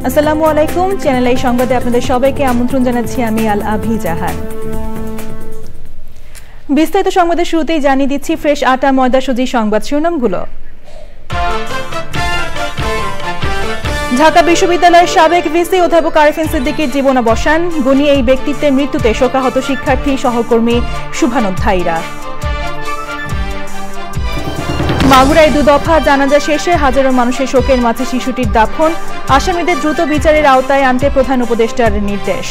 আসসালামু আলাইকুম, channel I সংবাদে আপনাদের সবাইকে আমন্ত্রণ জানাচ্ছি আমি আল আভি জাহান। বিস্তারিত সংবাদের শুরুতেই জানিয়ে দিচ্ছি ফ্রেশ আটা ময়দা সুজি সংবাদ শিরোনামগুলো। ঢাকা বিশ্ববিদ্যালয়ের সাবেক ভিসি অধ্যাপক আরিফিন সিদ্দিকীর জীবনাবসান, গুণী এই ব্যক্তিত্বের মৃত্যুতে শোকাহত শিক্ষার্থী সহকর্মী শুভানুধ্যায়ীরা। মাগুরায় দুদফা জানাজা শেষে হাজারো মানুষের শোকের মাঝে শিশুটির দাফন, আসামিদের দ্রুত বিচারের আওতায় আনতে প্রধান উপদেষ্টার নির্দেশ।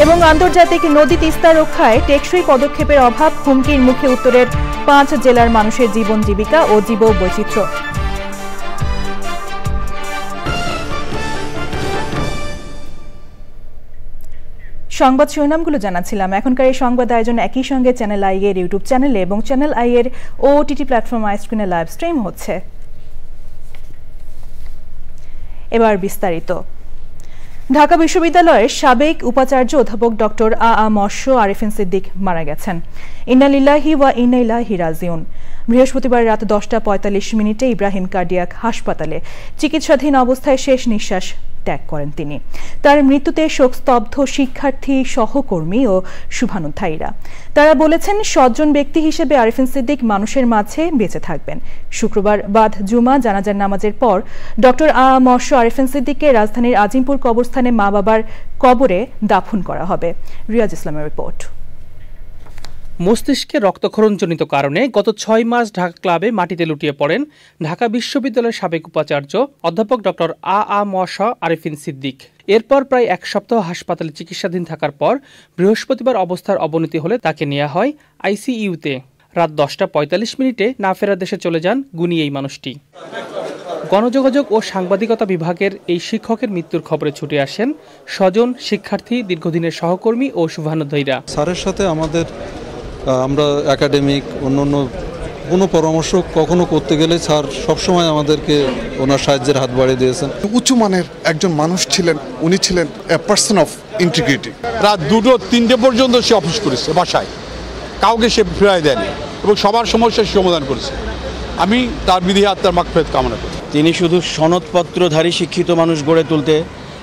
এবং আন্তর্জাতিক নদী তিস্তা রক্ষায় টেকসই পদক্ষেপের অভাব, হুমকির মুখে উত্তরের 5 জেলার মানুষের জীবন জীবিকা ও জীববৈচিত্র্য। সংবাদ শিরোনামগুলো জানাচ্ছিলাম। এখনকার এই সংবাদ আয়োজন একই সঙ্গে চ্যানেল আই এর ইউটিউব চ্যানেলে এবং চ্যানেল আই এর ওটিটি প্ল্যাটফর্ম আইস্ক্রিনে লাইভ স্ট্রিম হচ্ছে। এবার বিস্তারিত। ঢাকা বিশ্ববিদ্যালয়ের সাবেক উপাচার্য অধ্যাপক ডক্টর আরিফিন সিদ্দিক মারা গেছেন। ইন্না লিল্লাহি ওয়া ইন্না ইলাইহি রাজিউন। বৃহস্পতিবার রাত 10:45 ইব্রাহিম কার্ডিয়াক হাসপাতালে চিকিৎসাধীন অবস্থায় শেষ নিঃশ্বাস ত্যাগ করেন তিনি। তার মৃত্যুতে শোকস্তব্ধ শিক্ষার্থী, সহকর্মী ও শুভানুধ্যায়ীরা। তারা বলেছেন, সজ্জন ব্যক্তি হিসেবে আরিফিন সিদ্দিক মানুষের মাঝে বেঁচে থাকবেন। শুক্রবার বাদ জুমা জানাজার নামাজের পর ডক্টর আরিফিন সিদ্দিককে রাজধানীর আজিমপুর কবরস্থানে মা বাবার কবরে দাফন করা হবে। রিয়াজ ইসলামের রিপোর্ট। মস্তিষ্কে রক্তক্ষরণজনিত কারণে গত 6 মাস ঢাকা ক্লাবে মাটিতে লুটিয়ে পড়েন ঢাকা বিশ্ববিদ্যালয়ের সাবেক উপাচার্য অধ্যাপক ডক্টর আরিফিন সিদ্দিক। এরপর প্রায় 1 সপ্তাহ হাসপাতালে চিকিৎসাধীন থাকার পর বৃহস্পতিবার অবস্থার অবনতি হলে তাকে নেওয়া হয় আইসিইউতে। রাত 10:45 না ফেরার দেশে চলে যান গুণী এই মানুষটি। গণযোগাযোগ ও সাংবাদিকতা বিভাগের এই শিক্ষকের মৃত্যুর খবরে ছুটে আসেন স্বজন, শিক্ষার্থী, দীর্ঘদিনের সহকর্মী ও শুভানুধ্যায়ীরা। স্যারের সাথে আমরা একাডেমিক অন্য কোনো পরামর্শ কখনো করতে গেলে স্যার সবসময় আমাদেরকে ওনার সাহায্যের হাত বাড়িয়ে দিয়েছেন। উঁচু মানের একজন মানুষ ছিলেন, উনি ছিলেন এ পার্সন অফ ইন্টিগ্রিটি। রাত 2-3টে পর্যন্ত সে অফিস করেছে বাসায়, কাউকে সে ফিরাই দেয়নি এবং সবার সমস্যার সমাধান করেছে। আমি তার বিধি আত্মার মাগফিরাত কামনা করি। তিনি শুধু সনদপত্রধারী শিক্ষিত মানুষ গড়ে তুলতে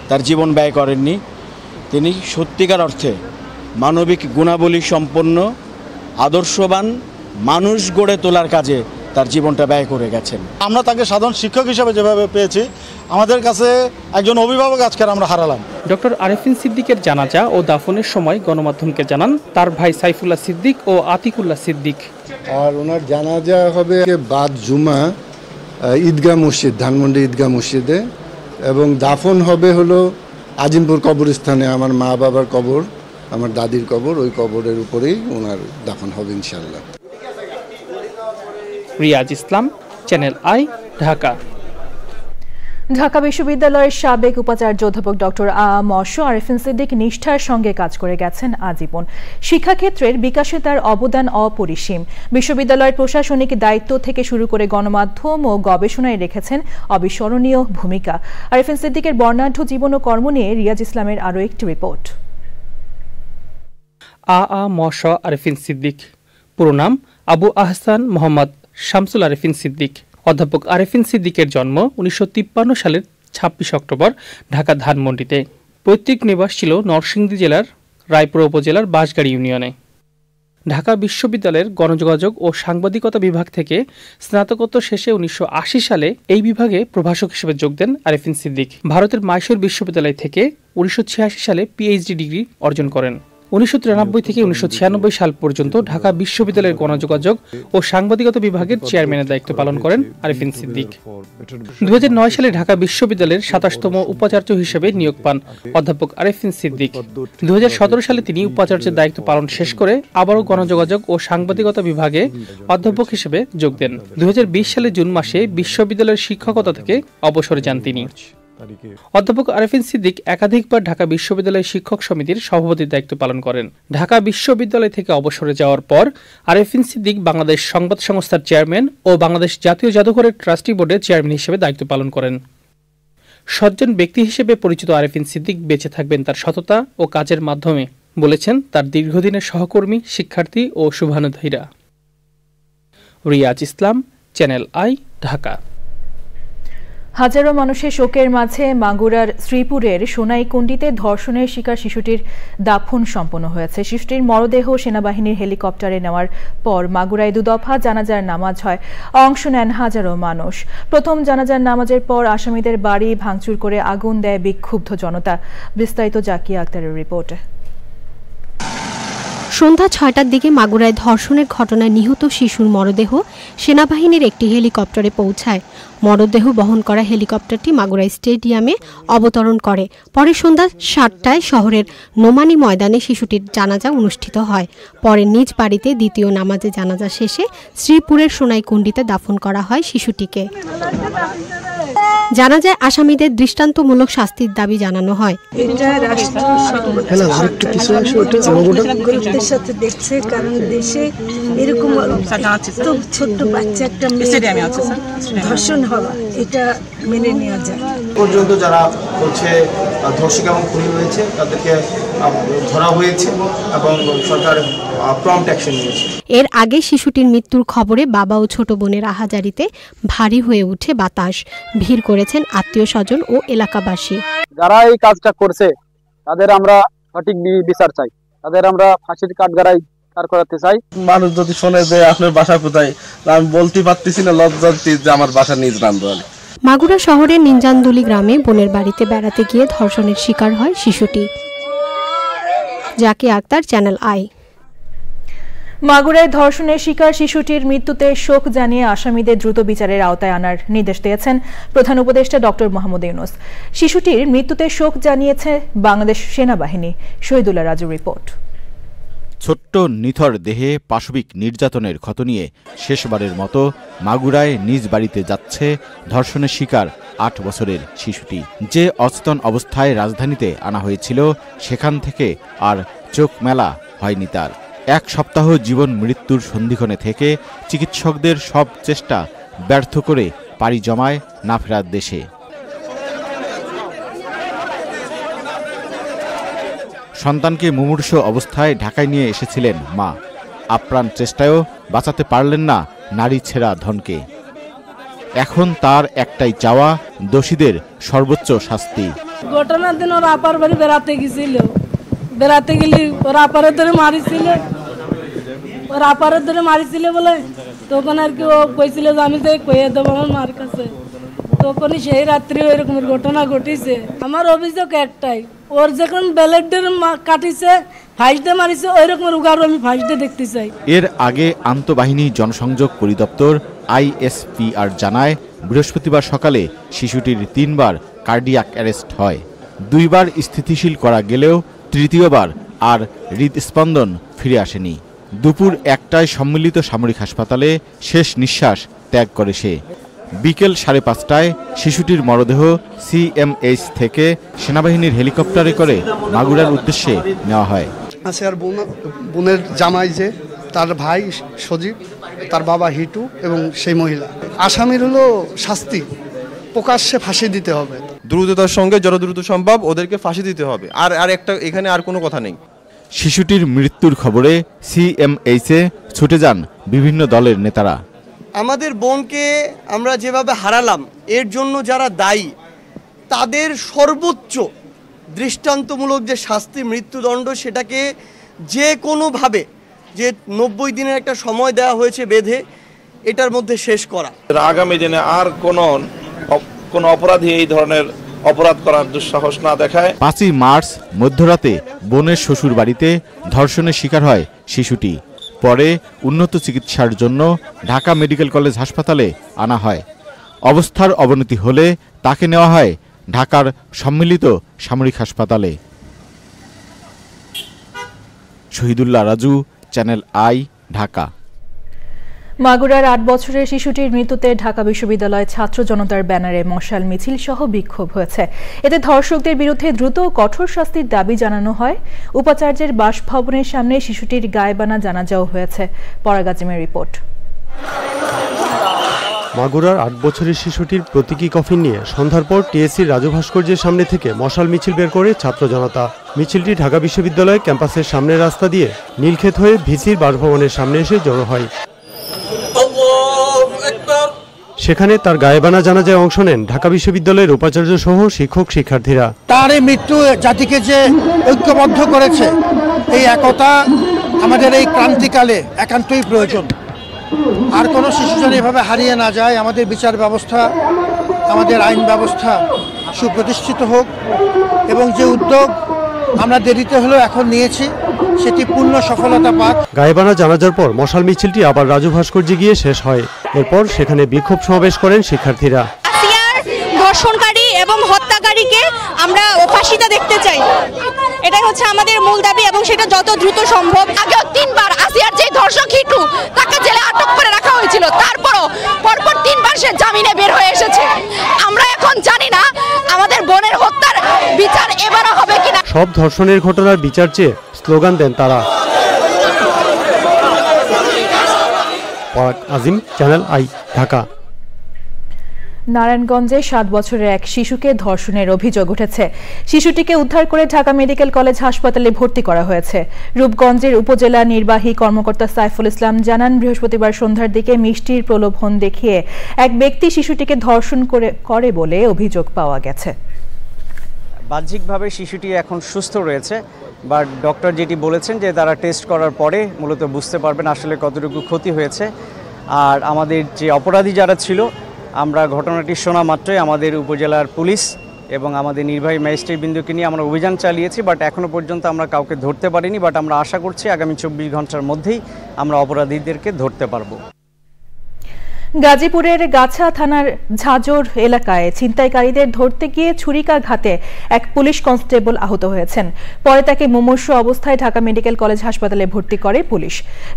তার জীবন ব্যয় করেননি, তিনি সত্যিকার অর্থে মানবিক গুণাবলী সম্পন্ন আদর্শবান মানুষ গড়ে তোলার কাজে তার জীবনটা ব্যয় করে গেছেন। আমরা তাকে সাধারণ শিক্ষক হিসেবে যেভাবে পেয়েছি, আমাদের কাছে একজন অভিভাবক আজকে আমরা হারালাম। ডক্টর আরিফিন সিদ্দিকের জানাজা ও দাফনের সময় গণমাধ্যমকে জানান তার ভাই সাইফুল্লাহ সিদ্দিক ও আতিকুল্লাহ সিদ্দিক। আর ওনার জানাজা হবে বাদ জুমা ঈদগাহ মসজিদ, ধানমন্ডি ঈদগাহ মসজিদে, এবং দাফন হবে হলো আজিমপুর কবরস্থানে। আমার মা বাবার কবর, আমার দাদির কবর, ওই কবরের উপরেই ওনার দাফন হবে ইনশাআল্লাহ। রিয়াজ ইসলাম, চ্যানেল আই, ঢাকা। ঢাকা বিশ্ববিদ্যালয়ের সাবেক উপাচার্য অধ্যাপক ডক্টর আরিফিন সিদ্দিক নিষ্ঠার সঙ্গে কাজ করে গেছেন আজীবন। শিক্ষাক্ষেত্রের বিকাশে তার অবদান অপরিসীম। বিশ্ববিদ্যালয়ের প্রশাসনিক দায়িত্ব থেকে শুরু করে গণমাধ্যম ও গবেষণায় রেখেছেন অবিস্মরণীয় ভূমিকা। আরিফিন সিদ্দিকের বর্ণাঢ্য জীবন ও কর্ম নিয়ে রিয়াজ ইসলামের আরও একটি রিপোর্ট। আরিফিন সিদ্দিক, পুরো নাম আবু আহসান মোহাম্মদ শামসুল আরিফিন সিদ্দিক। অধ্যাপক আরিফিন সিদ্দিকের জন্ম 1953 সালের 26 অক্টোবর ঢাকা ধানমন্ডিতে। পৈতৃক নিবাস ছিল নরসিংদী জেলার রায়পুর উপজেলার বাঁশগাড়ি ইউনিয়নে। ঢাকা বিশ্ববিদ্যালয়ের গণযোগাযোগ ও সাংবাদিকতা বিভাগ থেকে স্নাতকোত্তর শেষে 1980 সালে এই বিভাগে প্রভাষক হিসেবে যোগ দেন আরিফিন সিদ্দিক। ভারতের মাইসোর বিশ্ববিদ্যালয় থেকে 1986 সালে পিএইচডি ডিগ্রি অর্জন করেন। 1993 থেকে 1996 সাল পর্যন্ত ঢাকা বিশ্ববিদ্যালয়ের গণযোগাযোগ ও সাংবাদিকতা বিভাগের চেয়ারম্যানের দায়িত্ব পালন করেন আরিফিন সিদ্দিক। 2009 সালে ঢাকা বিশ্ববিদ্যালয়ের 27তম উপাচার্য হিসেবে নিয়োগ পান অধ্যাপক আরিফিন সিদ্দিক। 2017 সালে তিনি উপাচার্যের দায়িত্ব পালন শেষ করে আবারও গণযোগাযোগ ও সাংবাদিকতা বিভাগে অধ্যাপক হিসেবে যোগ দেন। 2020 সালে জুন মাসে বিশ্ববিদ্যালয়ের শিক্ষকতা থেকে অবসরে যান তিনি। অধ্যাপক আরিফিন সিদ্দিক একাধিকবার ঢাকা বিশ্ববিদ্যালয় শিক্ষক সমিতির সভাপতির দায়িত্ব পালন করেন। ঢাকা বিশ্ববিদ্যালয় থেকে অবসরে যাওয়ার পর আরিফিন সিদ্দিক বাংলাদেশ সংবাদ সংস্থার চেয়ারম্যান ও বাংলাদেশ জাতীয় জাদুঘরের ট্রাস্টি বোর্ডের চেয়ারম্যান হিসেবে দায়িত্ব পালন করেন। সজ্জন ব্যক্তি হিসেবে পরিচিত আরিফিন সিদ্দিক বেঁচে থাকবেন তার সততা ও কাজের মাধ্যমে, বলেছেন তার দীর্ঘদিনের সহকর্মী, শিক্ষার্থী ও শুভানুধ্যায়ীরা। রিয়াজ ইসলাম, চ্যানেল আই, ঢাকা। হাজারো মানুষের শোকের মাঝে মাগুরার শ্রীপুরের সোনাইকুণ্ডিতে ধর্ষণের শিকার শিশুটির দাফন সম্পন্ন হয়েছে। শিশুটির মরদেহ সেনাবাহিনীর হেলিকপ্টারে নেওয়ার পর মাগুরায় দুদফা জানাজার নামাজ হয়। অংশ নেন হাজারো মানুষ। প্রথম জানাজার নামাজের পর আসামিদের বাড়ি ভাঙচুর করে আগুন দেয় বিক্ষুব্ধ জনতা। বিস্তারিত জাকিয়া আক্তারের রিপোর্ট। সন্ধ্যা ৬টার দিকে মাগুরায় ধর্ষণের ঘটনায় নিহত শিশুর মরদেহ সেনাবাহিনীর একটি হেলিকপ্টারে পৌঁছায়। মরদেহ বহন করা হেলিকপ্টারটি মাগুরাই স্টেডিয়ামে অবতরণ করে। পরে সন্ধ্যা ৭টায় শহরের নোমানী ময়দানে শিশুটির জানাজা অনুষ্ঠিত হয়। পরে নিজ বাড়িতে দ্বিতীয় নামাজে জানাজা শেষে শ্রীপুরের সোনাইকুণ্ডিতে দাফন করা হয় শিশুটিকে। জানাজায় আসামিদের দৃষ্টান্তমূলক শাস্তির দাবি জানানো হয়। সাথে দেখছে, কারণ দেশে এরকম ছোট্ট বাচ্চা একটা ধর্ষণ হওয়া এটা মেনে নেওয়া যায় পর্যন্ত যারা হচ্ছে ধর্ষক এবং খুনি হয়েছে তাদেরকে ধরা হয়েছে এবং সরকার প্রম্পট অ্যাকশন নিয়েছে। এর আগে শিশুটির মৃত্যুর খবরে বাবা ও ছোট বোনের আহাজারিতে ভারী হয়ে উঠে বাতাস। ভিড় করেছেন আত্মীয় স্বজন ও এলাকাবাসী। যারা এই কাজটা করছে তাদের আমরা সঠিক বিচার চাই, তাদের আমরা ফাঁসির কাঠগড়ায় দাঁড় করাতে চাই। মানুষ যদি শোনে যে আপনার বাসা কোথায়, আমি বলতে পারতেছি না, লজ্জান্তি যে আমার বাসা নিজ রামদোয়ালি। মাগুরা শহরের নিনজানদুলি গ্রামে বোনের বাড়িতে বেড়াতে গিয়ে ধর্ষণের শিকার হয় শিশুটি। Zakia Akter, channel I. মাগুরায় ধর্ষণের শিকার শিশুটির মৃত্যুতে শোক জানিয়ে আসামিদের দ্রুত বিচারের আওতায় আনার নির্দেশ দিয়েছেন প্রধান উপদেষ্টা ডক্টর মোহাম্মদ ইউনূস। শিশুটির মৃত্যুতে শোক জানিয়েছে বাংলাদেশ সেনাবাহিনী। শহীদুল্লাহ রাজুর রিপোর্ট। ছোট্ট নিথর দেহে পাশবিক নির্যাতনের ক্ষত নিয়ে শেষবারের মতো মাগুরায় নিজ বাড়িতে যাচ্ছে ধর্ষণের শিকার ৮ বছরের শিশুটি। যে অচেতন অবস্থায় রাজধানীতে আনা হয়েছিল, সেখান থেকে আর চোখ মেলা হয়নি তার। ১ সপ্তাহ জীবন মৃত্যুর সন্ধিক্ষণে থেকে চিকিৎসকদের সব চেষ্টা ব্যর্থ করে পাড়ি জমায় না ফেরার দেশে। সন্তানকে মুমূর্ষু অবস্থায় ঢাকায় নিয়ে এসেছিলেন মা। আপ্রাণ চেষ্টায়ও বাঁচাতে পারলেন না নারী ছেঁড়া ধনকে। এখন তার একটাই চাওয়া, দোষীদের সর্বোচ্চ শাস্তি। ঘটনার দিন ওর আপার বাড়ি বেড়াতে গেছিল, বেড়াতে গেলে ওর আপারে ধরে মারিছিল বলে তখন আর কি ও কইছিল যে আমি যে কইয়ে দেবো আমার মার কাছে। তখনই সেই রাত্রি ওই রকমের ঘটনা ঘটিছে। আমার অভিযোগ একটাই, ওর যখন ব্যালেটের কাটিছে, ফাঁস দিয়ে মারিছে, ওই রকমের উগারও আমি ফাঁস দিয়ে দেখতে চাই। এর আগে আন্তঃবাহিনী জনসংযোগ পরিদপ্তর ISPR জানায়, বৃহস্পতিবার সকালে শিশুটির ৩ বার কার্ডিয়াক অ্যারেস্ট হয়। 2 বার স্থিতিশীল করা গেলেও তৃতীয়বার আর হৃদস্পন্দন ফিরে আসেনি। দুপুর ১টায় সম্মিলিত সামরিক হাসপাতালে শেষ নিঃশ্বাস ত্যাগ করে সে। বিকেল ৫:৩০টায় শিশুটির মরদেহ CMH থেকে সেনাবাহিনীর হেলিকপ্টারে করে মাগুরার উদ্দেশ্যে নেওয়া হয়। আর বোনের জামাই যে তার ভাই সজীব, তার বাবা হিটু এবং সেই মহিলা। আসামির হলো শাস্তি, প্রকাশ্যে ফাঁসি দিতে হবে। দ্রুততার সঙ্গে যত দ্রুত সম্ভব ওদেরকে ফাঁসি দিতে হবে। আর একটা এখানে আর কোনো কথা নেই। শিশুটির মৃত্যুর খবরে CMH-এ ছুটে যান বিভিন্ন দলের নেতারা। আমাদের বোনকে আমরা যেভাবে হারালাম, এর জন্য যারা দায়ী তাদের সর্বোচ্চ দৃষ্টান্তমূলক যে শাস্তি, মৃত্যুদণ্ড, সেটাকে যে কোনোভাবে, যে 90 দিনের একটা সময় দেওয়া হয়েছে বেঁধে, এটার মধ্যে শেষ করা। আগামী দিনে আর কোন অপরাধী এই ধরনের অপরাধ করার দুঃসাহস না দেখায়। 5ই মার্চ মধ্যরাতে বোনের শ্বশুর বাড়িতে ধর্ষণের শিকার হয় শিশুটি। পরে উন্নত চিকিৎসার জন্য ঢাকা মেডিকেল কলেজ হাসপাতালে আনা হয়। অবস্থার অবনতি হলে তাকে নেওয়া হয় ঢাকার সম্মিলিত সামরিক হাসপাতালে। Shahidullah Raju, channel I, Dhaka. মাগুরার ৮ বছরের শিশুটির মৃত্যুতে ঢাকা বিশ্ববিদ্যালয় ছাত্র জনতার ব্যানারে মশাল মিছিল সহ বিক্ষোভ হয়েছে। এতে ধর্ষকদের বিরুদ্ধে দ্রুত কঠোর শাস্তির দাবি জানানো হয়। উপাচার্যের বাসভবনের সামনে শিশুটির গায়েবানা জানাজাও হয়েছে। পরাগাজিমের রিপোর্ট। মাগুরার ৮ বছরের শিশুটির প্রতীকী কফিন নিয়ে সন্ধ্যার পর টিএসসির রাজু ভাস্কর্যের সামনে থেকে মশাল মিছিল বের করে ছাত্র জনতা। মিছিলটি ঢাকা বিশ্ববিদ্যালয় ক্যাম্পাসের সামনের রাস্তা দিয়ে নীলক্ষেত হয়ে ভিসির বাসভবনের সামনে এসে জড়ো হয়। সেখানে তার গায়েবানা জানাজায় অংশ নেন ঢাকা বিশ্ববিদ্যালয়ের উপাচার্য সহ শিক্ষক শিক্ষার্থীরা। তার এই মৃত্যু জাতিকে যে ঐক্যবদ্ধ করেছে, এই একতা আমাদের এই ক্রান্তিকালে একান্তই প্রয়োজন। আর কোনো শিশু যেন এভাবে হারিয়ে না যায়। আমাদের বিচার ব্যবস্থা, আমাদের আইন ব্যবস্থা সুপ্রতিষ্ঠিত হোক এবং যে উদ্যোগ আমরা দেরিতে হলেও এখন নিয়েছি সেটি পূর্ণ সফলতা পাক। গায়েবানা জানাজার পর মশাল মিছিলটি আবার রাজু ভাস্কর্যে গিয়ে শেষ হয়। এরপর সেখানে বিক্ষোভ সমাবেশ করেন শিক্ষার্থীরা। ধর্ষণকারী এবং হত্যাকারীকে আমরা ফাঁসিতে দেখতে চাই, এটাই হচ্ছে আমাদের মূল দাবি এবং সেটা যত দ্রুত সম্ভব। আগেও 3 বার আসিয়ার যে ধর্ষক হিটু তাকে জেলে আটক করে রাখা হয়েছিল, তারপরও পরপর 3 বার সে জামিনে বের হয়ে এসেছে। আমরা এখন জানি না আমাদের বোনের হত্যার বিচার এবারও হবে কিনা। সব ধর্ষণের ঘটনার বিচার চেয়ে স্লোগান দেন তারা। আজিম, চ্যানেল আই, ঢাকা। নারায়ণগঞ্জে 7 বছরের এক শিশুকে ধর্ষণের অভিযোগ উঠেছে। শিশুটিকে উদ্ধার করে ঢাকা মেডিকেল কলেজ হাসপাতালে ভর্তি করা হয়েছে। রূপগঞ্জের উপজেলা নির্বাহী কর্মকর্তা সাইফুল ইসলাম জানান, বৃহস্পতিবার সন্ধ্যার দিকে মিষ্টির প্রলোভন দেখিয়ে এক ব্যক্তি শিশুটিকে ধর্ষণ করে বলে অভিযোগ পাওয়া গেছে। বাহ্যিকভাবে শিশুটি এখন সুস্থ রয়েছে, বাট ডক্টর যেটি বলেছেন যে তারা টেস্ট করার পরে মূলত বুঝতে পারবেন আসলে কতটুকু ক্ষতি হয়েছে। আর আমাদের যে অপরাধী যারা ছিল, আমরা ঘটনাটি শোনা মাত্রই আমাদের উপজেলার পুলিশ এবং আমাদের নির্বাহী ম্যাজিস্ট্রেট বিন্দুকে নিয়ে আমরা অভিযান চালিয়েছি, বাট এখনও পর্যন্ত আমরা কাউকে ধরতে পারিনি। বাট আমরা আশা করছি আগামী 24 ঘন্টার মধ্যেই আমরা অপরাধীদেরকে ধরতে পারবো। গাজীপুরের গাছা থানার ঝাজর এলাকায় ছিনতাইকারীদের ধরতে গিয়ে ছুরিকাঘাতে এক পুলিশ কনস্টেবল আহত হয়েছেন। পরে তাকে মুমূর্ষু অবস্থায় ঢাকা মেডিকেল কলেজ হাসপাতালে ভর্তি করে পুলিশ।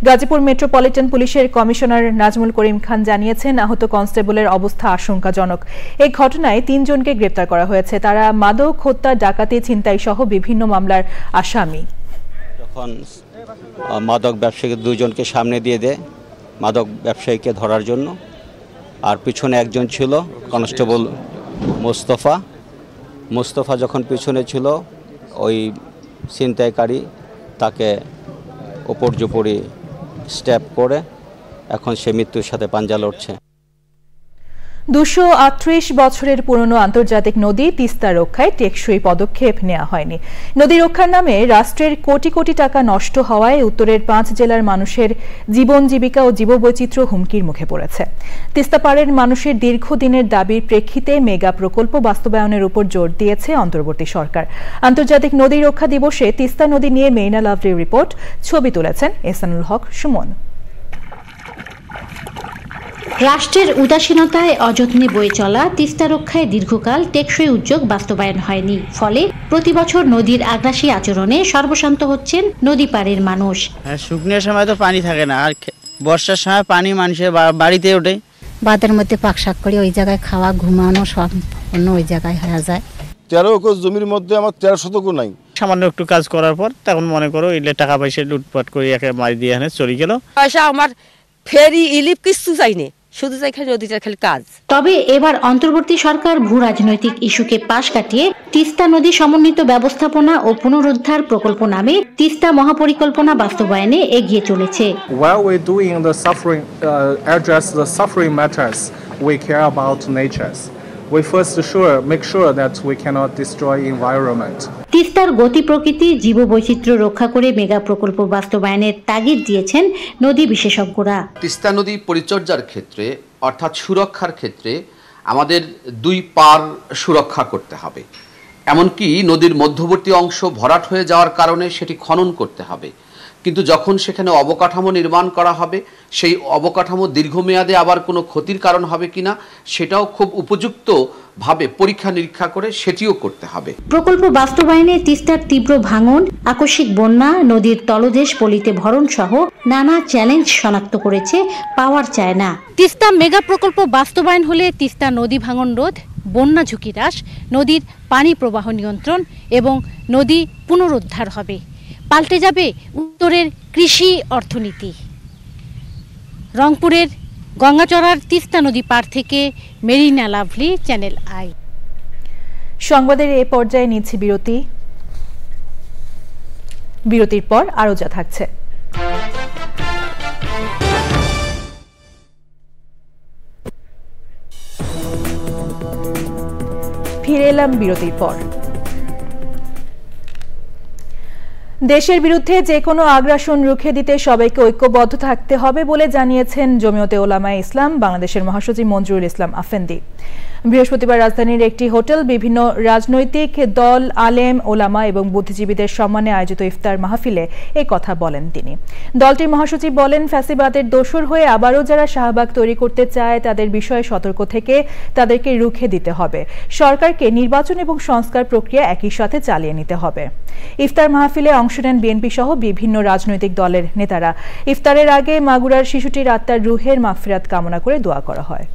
গাজীপুর মেট্রোপলিটন পুলিশের কমিশনার নাজমুল করিম খান জানিয়েছেন, আহত কনস্টেবলের অবস্থা আশঙ্কাজনক। এই ঘটনায় 3 জনকে গ্রেপ্তার করা হয়েছে। তারা মাদক, হত্যা, ডাকাতি, ছিনতাই সহ বিভিন্ন মামলার আসামি। যখন মাদক ব্যবসায়ীকে 2 জনকে সামনে দিয়ে দেয় মাদক ব্যবসায়ীকে ধরার জন্য, আর পিছনে একজন ছিল কনস্টেবল মোস্তফা যখন পিছনে ছিল, ওই ছিনতাইকারী তাকে উপর্যুপরি স্ট্যাপ করে এখন সে মৃত্যুর সাথে পাঞ্জা লড়ছে। 238 বছরের পুরনো আন্তর্জাতিক নদী তিস্তা রক্ষায় টেকসই পদক্ষেপ নেওয়া হয়নি। নদী রক্ষার নামে রাষ্ট্রের কোটি কোটি টাকা নষ্ট হওয়ায় উত্তরের 5 জেলার মানুষের জীবন জীবিকা ও জীববৈচিত্র্য হুমকির মুখে পড়েছে। তিস্তা পাড়ের মানুষের দীর্ঘদিনের দাবির প্রেক্ষিতে মেগা প্রকল্প বাস্তবায়নের উপর জোর দিয়েছে অন্তর্বর্তী সরকার। আন্তর্জাতিক নদী রক্ষা দিবসে তিস্তা নদী নিয়ে মেইনা লাভলির রিপোর্ট, ছবি তুলেছেন এহসানুল হক সুমন। রাষ্ট্রের উদাসীনতায় অযত্নে বয়ে চলা তিস্তা রক্ষায় দীর্ঘকাল টেকসই উদ্যোগ বাস্তবায়ন হয়নি। ফলে প্রতি বছর নদীর আগ্রাসী আচরণে সর্বশান্ত হচ্ছেন নদী পাড়ের মানুষ। শুকনোর সময় তো পানি থাকে না, আর বর্ষার সময় পানি মানুষের বাড়িতে ওঠে। বাদের মধ্যে পাকশাক করে ওই জায়গায় খাওয়া, ঘুমানো সব অন্য ওই জায়গায় হয়ে যায়। 13 একর জমির মধ্যে আমার 13 শতক নাই। সামান্য একটু কাজ করার পর তখন মনে করো এলে টাকা পয়সা লুটপাট করে একে মারি দিয়ে এখানে চলে গেল। পয়সা আমার ফেরি ইলিপ কিছু চাইনি, শুধু চাই খালি নদীটার খালি কাজ। তবে এবার অন্তর্বর্তী সরকার ভূ রাজনৈতিক ইস্যুকে পাশ কাটিয়ে তিস্তা নদী সমন্বিত ব্যবস্থাপনা ও পুনরুদ্ধার প্রকল্প নামে তিস্তা মহাপরিকল্পনা বাস্তবায়নে এগিয়ে চলেছে। While we're doing the suffering, address the suffering matters, we care about nature. We first make sure that we cannot destroy environment. তিস্তার গতি প্রকৃতি জীববৈচিত্র্য রক্ষা করে মেগা প্রকল্প বাস্তবায়নের তাগিদ দিয়েছেন নদী বিশেষজ্ঞরা। তিস্তা নদী পরিচর্যার ক্ষেত্রে অর্থাৎ সুরক্ষার ক্ষেত্রে আমাদের 2 পার সুরক্ষা করতে হবে। এমনকি নদীর মধ্যবর্তী অংশ ভরাট হয়ে যাওয়ার কারণে সেটি খনন করতে হবে। কিন্তু যখন সেখানে অবকাঠামো নির্মাণ করা হবে, সেই অবকাঠামো দীর্ঘমেয়াদে আবার কোনো ক্ষতির কারণ হবে কিনা সেটাও খুব উপযুক্তভাবে পরীক্ষা নিরীক্ষা করে সেটিও করতে হবে। প্রকল্প বাস্তবায়নে তিস্তার তীব্র ভাঙন, আকস্মিক বন্যা, নদীর তলদেশ পলিতে ভরণ সহ নানা চ্যালেঞ্জ শনাক্ত করেছে পাওয়ার চায়না। তিস্তা মেগা প্রকল্প বাস্তবায়ন হলে তিস্তা নদী ভাঙন রোধ, বন্যা ঝুঁকি হ্রাস, নদীর পানি প্রবাহ নিয়ন্ত্রণ এবং নদী পুনরুদ্ধার হবে। পাল্টে যাবে উত্তরের কৃষি অর্থনীতি। রংপুরের গঙ্গাচড়ার তিস্তা নদী পার থেকে মেরিনা লাভলি, চ্যানেল আই। সংবাদের এ পর্যায়ে নিচ্ছি বিরতি। বিরতির পর আরো যা থাকছে। ফিরে এলাম বিরতির পর। দেশের বিরুদ্ধে যে কোনো আগ্রাসন রুখে দিতে সবাইকে ঐক্যবদ্ধ থাকতে হবে বলে জানিয়েছেন জমিয়তে ওলামায়ে ইসলাম বাংলাদেশের মহাসচিব মঞ্জুরুল ইসলাম আফেন্দি। বৃহস্পতিবার রাজধানীর একটি হোটেল বিভিন্ন রাজনৈতিক দল, আলেম, ওলামা এবং বুদ্ধিজীবীদের সম্মানে আয়োজিত ইফতার মাহফিলে এই কথা বলেন তিনি। দলটির মহাসচিব বলেন, ফ্যাসিবাদের দোসর হয়ে আবারও যারা শাহবাগ তৈরি করতে চায় তাদের বিষয়ে সতর্ক থেকে তাদেরকে রুখে দিতে হবে। সরকারকে নির্বাচন এবং সংস্কার প্রক্রিয়া একই সাথে চালিয়ে নিতে হবে। ইফতার মাহফিলে অংশ নেন বিএনপি সহ বিভিন্ন রাজনৈতিক দলের নেতারা। ইফতারের আগে মাগুরার শিশুটির আত্মার রুহের মাগফিরাত কামনা করে দোয়া করা হয়।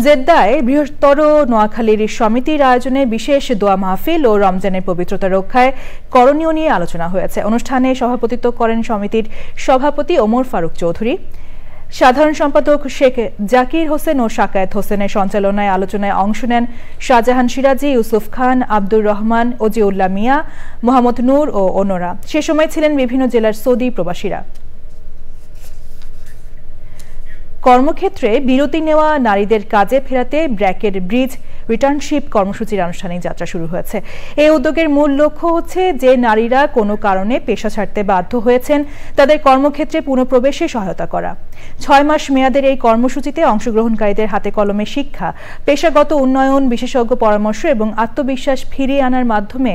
জেদ্দায় বৃহত্তর নোয়াখালীর সমিতির আয়োজনে বিশেষ দোয়া মাহফিল ও রমজানের পবিত্রতা রক্ষায় করণীয় নিয়ে আলোচনা হয়েছে। অনুষ্ঠানে সভাপতিত্ব করেন সমিতির সভাপতি ওমর ফারুক চৌধুরী। সাধারণ সম্পাদক শেখ জাকির হোসেন ও শাকায়েত হোসেনের সঞ্চালনায় আলোচনায় অংশ নেন শাহজাহান সিরাজি, ইউসুফ খান, আব্দুর রহমান, ওজিউল্লাহ মিয়া, মোহাম্মদ নূর ও অন্যরা। সে সময় ছিলেন বিভিন্ন জেলার সৌদি প্রবাসীরা। কর্মক্ষেত্রে বিরতি নেওয়া নারীদের কাজে ফেরাতে ব্র্যাকের ব্রিজ রিটার্নশিপ কর্মসূচির আনুষ্ঠানিক যাত্রা শুরু হয়েছে। এই উদ্যোগের মূল লক্ষ্য হচ্ছে যে নারীরা কোনো কারণে পেশা ছাড়তে বাধ্য হয়েছেন তাদের কর্মক্ষেত্রে পুনঃপ্রবেশে সহায়তা করা। 6 মাস মেয়াদের এই কর্মসূচিতে অংশগ্রহণকারীদের হাতে কলমে শিক্ষা, পেশাগত উন্নয়ন, বিশেষজ্ঞ পরামর্শ এবং আত্মবিশ্বাস ফিরিয়ে আনার মাধ্যমে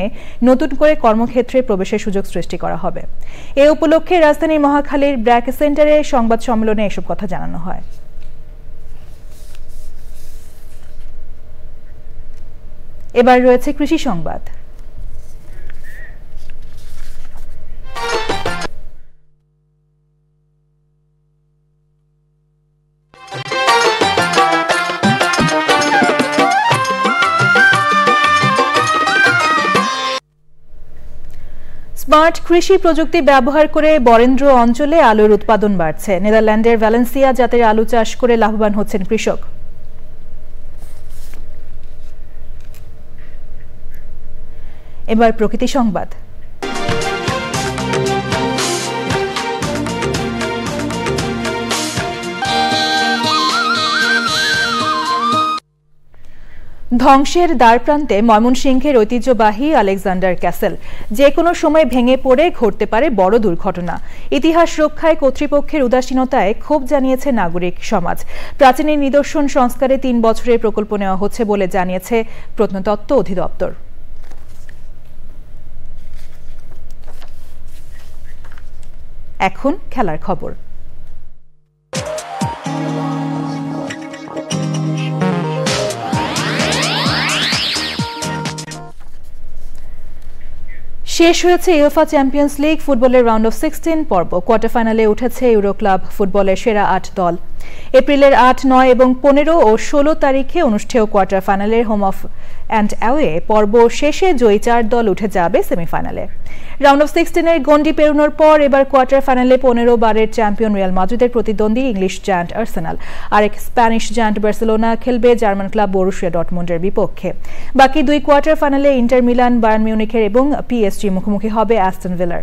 নতুন করে কর্মক্ষেত্রে প্রবেশের সুযোগ সৃষ্টি করা হবে। এ উপলক্ষে রাজধানীর মহাখালীর ব্র্যাক সেন্টারে সংবাদ সম্মেলনে এসব কথা জানানো হয়। এবার রয়েছে কৃষি সংবাদ। স্মার্ট কৃষি প্রযুক্তি ব্যবহার করে বরেন্দ্র অঞ্চলে আলুর উৎপাদন বাড়ছে। নেদারল্যান্ডের ভ্যালেন্সিয়া জাতের আলু চাষ করে লাভবান হচ্ছেন কৃষক। এবার প্রকৃতি সংবাদ। ধ্বংসের দ্বারপ্রান্তে ময়মনসিংহের ঐতিহ্যবাহী আলেকজান্ডার ক্যাসেল। যে কোনো সময় ভেঙে পড়ে ঘটতে পারে বড় দুর্ঘটনা। ইতিহাস রক্ষায় কর্তৃপক্ষের উদাসীনতায় ক্ষোভ জানিয়েছে নাগরিক সমাজ। প্রাচীনের নিদর্শন সংস্কারে 3 বছরের প্রকল্প নেওয়া হচ্ছে বলে জানিয়েছে প্রত্নতত্ত্ব অধিদপ্তর। এখন খেলার খবর। শেষ হয়েছে ইউএফা চ্যাম্পিয়ন্স লিগ ফুটবলের রাউন্ড অফ 16 পর্ব। কোয়ার্টার ফাইনালে উঠেছে ইউরো ক্লাব ফুটবলের সেরা 8 দল। এপ্রিলের 8, 9 এবং 15 ও 16 তারিখে অনুষ্ঠেয় কোয়ার্টার ফাইনালের হোম অফ অ্যান্ড অ্যাওয়ে পর্ব শেষে জয়ী 4 দল উঠে যাবে সেমিফাইনালে। রাউন্ড অফ 16-এর গন্ডি পেরোনোর পর এবার কোয়ার্টার ফাইনালে 15 বারের চ্যাম্পিয়ন রিয়াল মাদ্রিদের প্রতিদ্বন্দ্বী ইংলিশ জায়ান্ট আর্সেনাল, আরেক স্প্যানিশ জায়ান্ট বার্সেলোনা খেলবে জার্মান ক্লাব বরুশিয়া ডর্টমুন্ডের বিপক্ষে। বাকি 2 কোয়ার্টার ফাইনালে ইন্টার মিলান, বায়ার্ন মিউনিখের এবং পিএসজি মুখোমুখি হবে অ্যাস্টন ভিলার।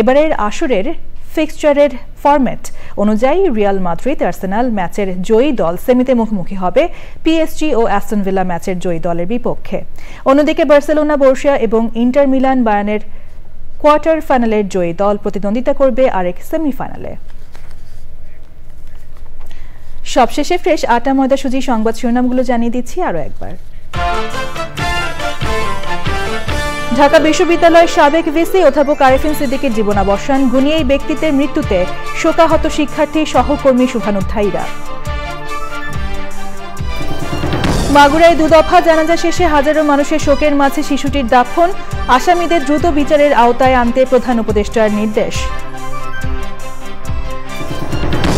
এবারের আসরের ফিক্সচারের ফরম্যাট অনুযায়ী রিয়াল মাদ্রিদ আর্সেনাল ম্যাচের জয়ী দল সেমিতে মুখোমুখি হবে পিএসজি ও অ্যাস্টন ভিলা ম্যাচের জয়ী দলের বিপক্ষে। অন্যদিকে বার্সেলোনা, বরুশিয়া এবং ইন্টার মিলান, বায়ার্নের কোয়ার্টার ফাইনালের জয়ী দল প্রতিদ্বন্দ্বিতা করবে আরেক সেমিফাইনালে। সবশেষে ফ্রেশ আটা ময়দা সুজি সংবাদ শিরোনামগুলো জানিয়ে দিচ্ছি আরও একবার। ঢাকা বিশ্ববিদ্যালয়ের সাবেক ভিসি অধ্যাপক আরিফিন সিদ্দিকীর জীবনাবসান, গুণী এই ব্যক্তিত্বের মৃত্যুতে শোকাহত শিক্ষার্থী, সহকর্মী, শুভানুধ্যায়ীরা। মাগুরায় 2 দফা জানাজা শেষে হাজারো মানুষের শোকের মাঝে শিশুটির দাফন, আসামিদের দ্রুত বিচারের আওতায় আনতে প্রধান উপদেষ্টার নির্দেশ।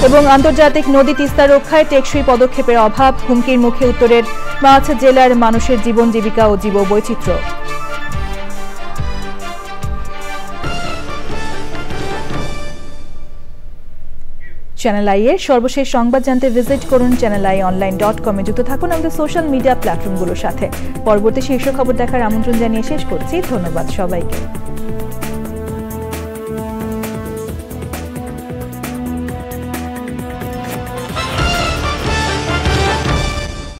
এবং আন্তর্জাতিক নদী তিস্তা রক্ষায় টেকসই পদক্ষেপের অভাব, হুমকির মুখে উত্তরের 5 জেলার মানুষের জীবন জীবিকা ও জীববৈচিত্র্য। চ্যানেল আই এর সর্বশেষ সংবাদ জানতে ভিজিট করুন channelionline.com এ। যুক্ত থাকুন আমাদের সোশ্যাল মিডিয়া প্ল্যাটফর্মগুলোর সাথে। পরবর্তী শীর্ষ খবর দেখার আমন্ত্রণ জানিয়ে শেষ করছি। ধন্যবাদ সবাইকে।